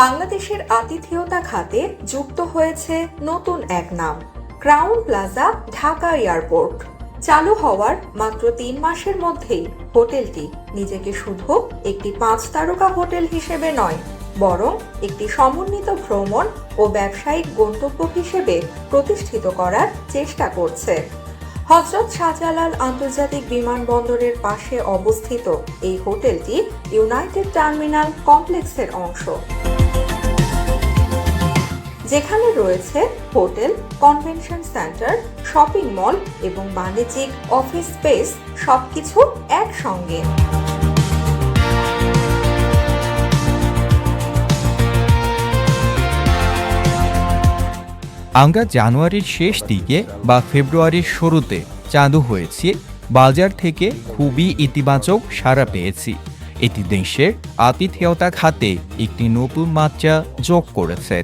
বাংলাদেশের আতিথেয়তা খাতে যুক্ত হয়েছে নতুন এক নাম, ক্রাউন প্লাজা ঢাকা এয়ারপোর্ট। চালু হওয়ার মাত্র ৩ মাসের মধ্যেই হোটেলটি নিজেকে শুধু একটি ৫ তারকা হোটেল হিসেবে নয়, বরং একটি সমন্বিত ভ্রমণ ও ব্যবসায়িক গন্তব্য হিসেবে প্রতিষ্ঠিত করার চেষ্টা করছে। হযরত শাহজালাল আন্তর্জাতিক বিমানবন্দরের পাশে অবস্থিত এই হোটেলটি ইউনাইটেড টার্মিনাল কমপ্লেক্সের অংশ, যেখানে রয়েছে hotel, convention centre, shopping mall এবং বাণিজ্যিক অফিস স্পেস, সবকিছু একসঙ্গে। আমরা জানুয়ারির শেষ দিকে বা ফেব্রুয়ারির শুরুতে চালু হয়েছে, বাজার থেকে খুবই ইতিবাচক সাড়া পেয়েছি। এটি দেশের আতিথেয়তা খাতে একটি নতুন মাত্রা যোগ করেছে।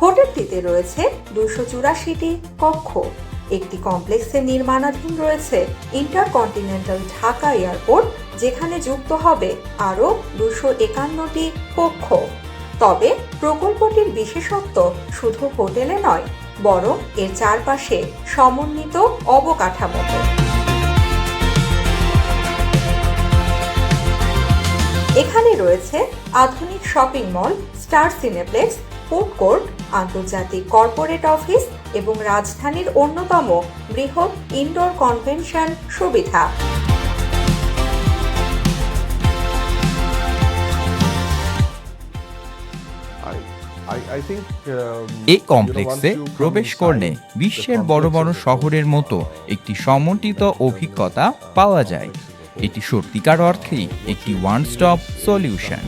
হোটেলটিতে রয়েছে ২৮৪টি কক্ষ। একটি কমপ্লেক্সে নির্মাণাধীন রয়েছে ইন্টারকন্টিনেন্টাল ঢাকা এয়ারপোর্ট, যেখানে যুক্ত হবে আরও ২৫১টি কক্ষ। তবে প্রকল্পটির বিশেষত্ব শুধু হোটেলে নয়, বরং এর চারপাশে সমন্বিত অবকাঠামোতে। এখানে রয়েছে আধুনিক shopping mall, star cineplex, food court, আন্তর্জাতিক কর্পোরেট অফিস এবং রাজধানীর অন্যতম বৃহৎ ইনডোর কনভেনশন সুবিধা। এই কমপ্লেক্সে প্রবেশ করলে বিশ্বের বড় বড় শহরের মতো একটি সমন্বিত অভিজ্ঞতা পাওয়া যায়। এটি সত্যিকার অর্থেই একটি ওয়ান স্টপ সলিউশন।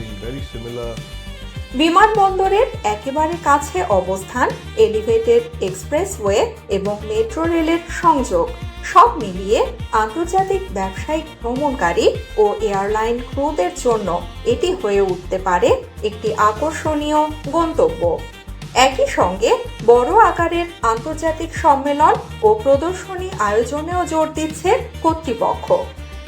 বিমানবন্দরের একেবারে কাছে অবস্থান, এলিভেটেড এক্সপ্রেসওয়ে এবং মেট্রো রেলের সংযোগ, সব মিলিয়ে আন্তর্জাতিক ব্যবসায়িক ভ্রমণকারী ও এয়ারলাইন ক্রুদের জন্য এটি হয়ে উঠতে পারে একটি আকর্ষণীয় গন্তব্য। একই সঙ্গে বড় আকারের আন্তর্জাতিক সম্মেলন ও প্রদর্শনী আয়োজনেও জোর দিচ্ছে কর্তৃপক্ষ।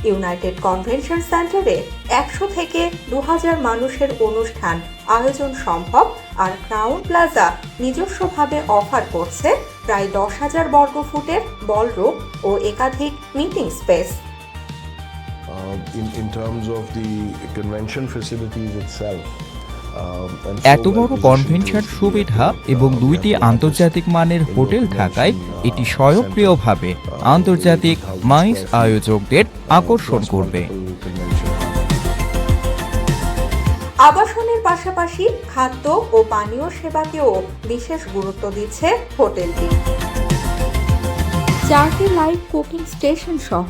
ইউনাইটেড কনভেনশন সেন্টারে ১০০ থেকে ২০০০ মানুষের অনুষ্ঠান আয়োজন সম্ভব, আর ক্রাউন প্লাজা নিজস্বভাবে অফার করছে প্রায় ১০,০০০ বর্গফুটের বলরুম ও একাধিক meeting space. In terms of the convention facilities itself, এত বড় কনভেনশন সুবিধা এবং ২টি আন্তর্জাতিক মানের হোটেল থাকায় এটি স্বয়ংক্রিয়ভাবে আন্তর্জাতিক মাইস আয়োজকদের আকর্ষণ করবে। আবাসনের পাশাপাশি খাদ্য ও পানীয় সেবাকেও বিশেষ গুরুত্ব দিচ্ছে হোটেলটি। 4টি লাইভ কুকিং স্টেশন সহ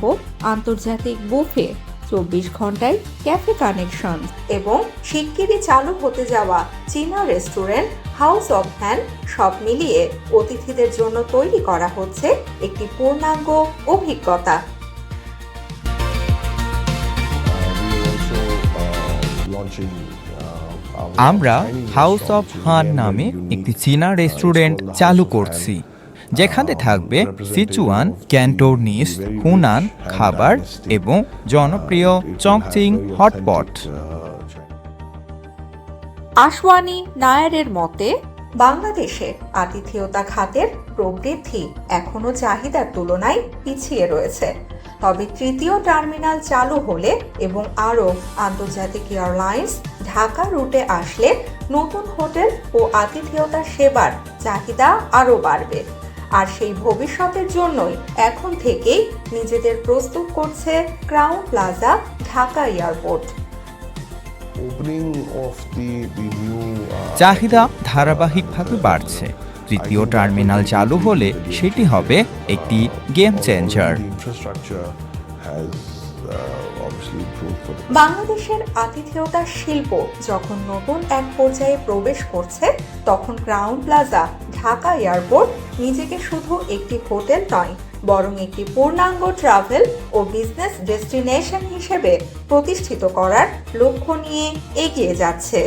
আন্তর্জাতিক বুফে, ২৪ ঘন্টায় ক্যাফে কানেকশন এবং শিগগিরই চালু হতে যাওয়া চীনা রেস্টুরেন্ট হাউস অব হ্যান্ড, সব মিলিয়ে অতিথিদের জন্য তৈরি করা হচ্ছে একটি পূর্ণাঙ্গ অভিজ্ঞতা। আমরা হাউস অব হান নামে একটি চীনা রেস্টুরেন্ট চালু করছি, যেখানে থাকবে সিচুয়ান, ক্যান্টোনিজ, হুনান খাবার এবং জনপ্রিয় চংচিং হটপট। আশওয়ানি নায়ারের মতে, বাংলাদেশের আতিথেয়তা খাতের প্রবৃদ্ধি এখনো চাহিদার তুলনায় পিছিয়ে রয়েছে। তবে তৃতীয় টার্মিনাল চালু হলে এবং আরও আন্তর্জাতিক এয়ারলাইন্স ঢাকা রুটে আসলে নতুন হোটেল ও আতিথেয়তা সেবার চাহিদা আরও বাড়বে। আর সেই ভবিষ্যতের জন্যই এখন থেকেই নিজেদের প্রস্তুত করছে ক্রাউন প্লাজা ঢাকা এয়ারপোর্ট। চাহিদা ধারাবাহিকভাবে বাড়ছে। তৃতীয় টার্মিনাল চালু হলে সেটি হবে একটি গেম চেঞ্জার। বাংলাদেশের আতিথেয়তা শিল্প যখন নতুন এক পর্যায়ে প্রবেশ করছে, তখন ক্রাউন প্লাজা ঢাকা এয়ারপোর্ট নিজেকে শুধু একটি হোটেল নয়, বরং একটি পূর্ণাঙ্গ ট্রাভেল ও বিজনেস ডেস্টিনেশন হিসেবে প্রতিষ্ঠিত করার লক্ষ্য নিয়ে এগিয়ে যাচ্ছে।